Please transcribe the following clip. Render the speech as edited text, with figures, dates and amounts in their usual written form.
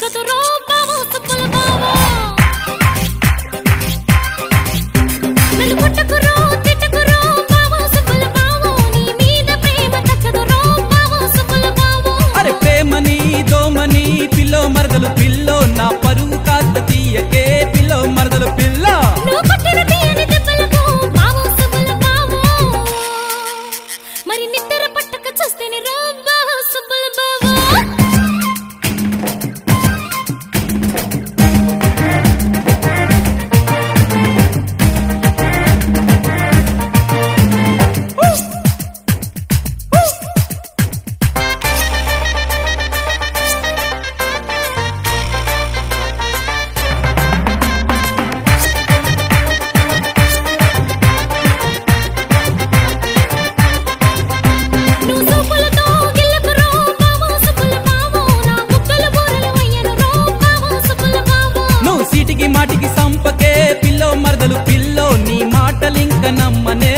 తగ్గదురో బావో సుబ్బుల బావో నన్ను కొట్టకురో తిట్టకురో బావో సుబ్బుల బావో నీ మీద ప్రేమ తగ్గదురో బావో సుబ్బుల బావో అరే ప్రేమని దోమని పిల్లో మరదలు పిల్లో నా పరువు కాస్త తీయకే పిల్లో మరదలు పిల్ల నువ్వు కొట్టిన తీయని దెబ్బలకు బావో సుబ్బుల బావో మరి నిద్ర పట్టక చూస్తేనే రో బావో సుబ్బుల బావో నువ్వు సూపులతో గిల్లకురో బావో సుబ్బుల బావో నా ముక్కల బూరలు వయ్యను రో బావో సుబ్బుల బావో నువ్వు సీటికి మాటికి సంపకే పిల్లో మరదలు పిల్లో నీ మాటలింక నమ్మనే